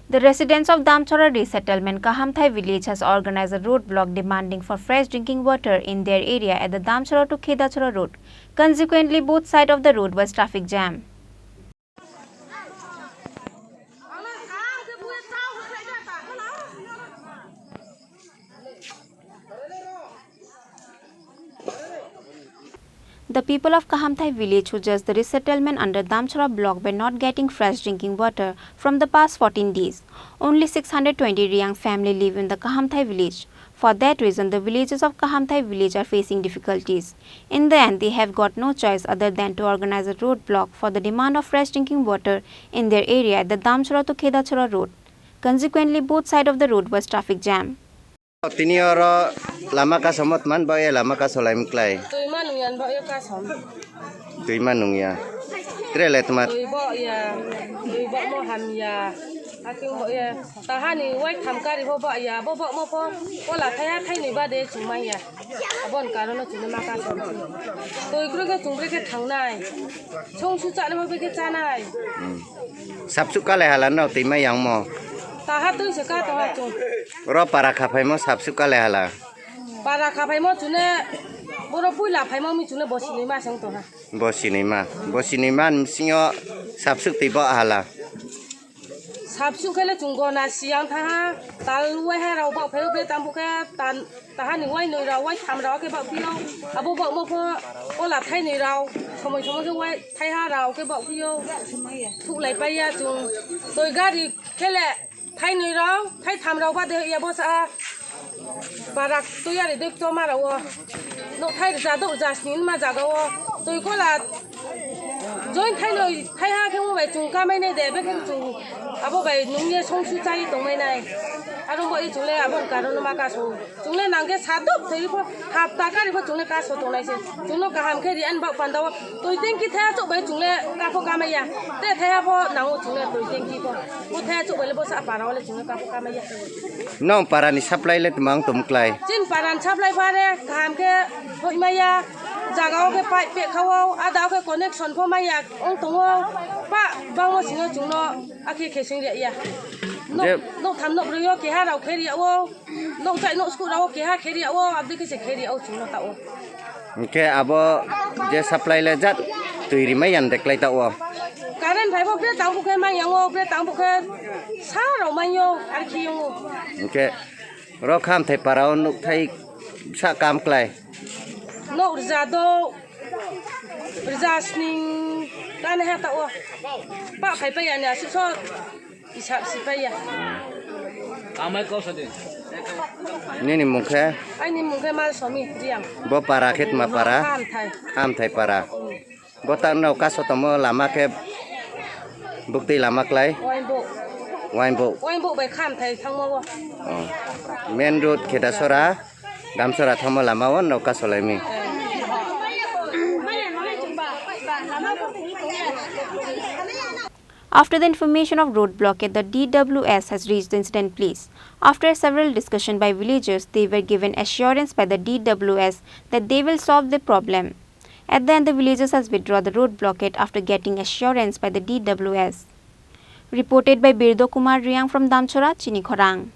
The residents of Damcharra resettlement Kahamthai Village has organized a roadblock demanding for fresh drinking water in their area at the Damcharra-Khedacherra road. Consequently, both sides of the road was traffic jam. The people of Kahamthai Village who judged the resettlement under Damcharra block were not getting fresh drinking water from the past 14 days. Only 620 young families live in the Kahamthai Village. For that reason, the villagers of Kahamthai Village are facing difficulties. In the end, they have got no choice other than to organize a roadblock for the demand of fresh drinking water in their area at the Damcharra-Khedacherra road. Consequently, both sides of the road was traffic jam. Tini oro lama ka somot man ba ya lama ka solaim klai. Tôi mà nung yan bao nhiêu cá sống. Tui manung ya. Tre le tomat. Tôi bao mo ham ya. Aku bao ya. Tahan ni white ham kari bao ya. Bao mo po. Wala thay ni ba de cuma ya. Abon karo no cuma makan sống. Tôi cứ cái cuma cái thằng này. Trong suốt chợ nó bao cái cha này. Sab suka le halan no ti ma yang mo. Tahan tôi sẽ cá tahan chung. Ro para khapai mo sab suka le hala. Para kapai mo cune. Boro pui la pai mo mi cune bosi ni ma sang to ha. Bosi ni ma msingo sab suk ti ba hala. Sabsu kele junggo na siang tha tal wai ha rau ba pheu be tam bu ka tan ta ni wai noi rau wai tham rau ke ba pio abo ba mo pho o la thai ni rau chomoi ke wai thai ha rau ke ba pio thu lai pai ya chung tôi gari kele thai ni rau thai tham rau ba de ya bo sa barak tôi ya de to ma rau no thai ra do ra sin ma ra go tôi có là join thay ha cái vậy chúng ta mấy này để biết cái chúng abo vậy nông nghiệp sống suy trái đồng mấy này abo vậy chúng này abo cả nó mà cả số chúng này nàng cái sát đốc thì có hạp ta cái có chúng này cả số đồng này chứ chúng nó cả ham cái gì ăn bạo phản đâu tôi tin cái thay chỗ vậy chúng này cả phố cả mấy ya để thay ha phố nàng chúng này tôi tin cái phố tôi thay chỗ vậy là phố sát phá đâu là chúng này cả phố cả mấy ya No para ni supply le mang tum klai. trên paran supply phá đấy ham cái hội mấy ya jaga ke pai pe khawao ada ke connection pho mai ya ong tongo pa bang mo singa chungno akhi khesing ria ya no tham no rio ke ha rau kheri o no chai no school rau ke ha kheri o abdi ke se kheri o chungno ta o Ke abo je supply le jat tui ri mai yan dek lai ta o. karen phai bo pe tang bu ke mai yang o pe tang bu ke sa rau mai yo ar khi yo Ke ro kham thai para on nuk thai sa kam klai. no rizado rizasning kan ha ta o pa phai pe ya ne si so isap si pe ya Amai kau sedih. Ni mung khe ai ni mung ke mal somi riang bo para khet ma para. ham thai Am thai para. Bo ta no ka so tomo lama ke bukti lama klai. oin bo Wain bo. bai kham thai thang mo Main road Khedacherra Damcharra thamo lama on no ka solai mi. After the information of road blockade, the DWS has reached the incident place. After several discussions by villagers, they were given assurance by the DWS that they will solve the problem. At the end, the villagers has withdrawn the road blockade after getting assurance by the DWS. Reported by Birdo Kumar Riang from Damcharra, Chini Khorang.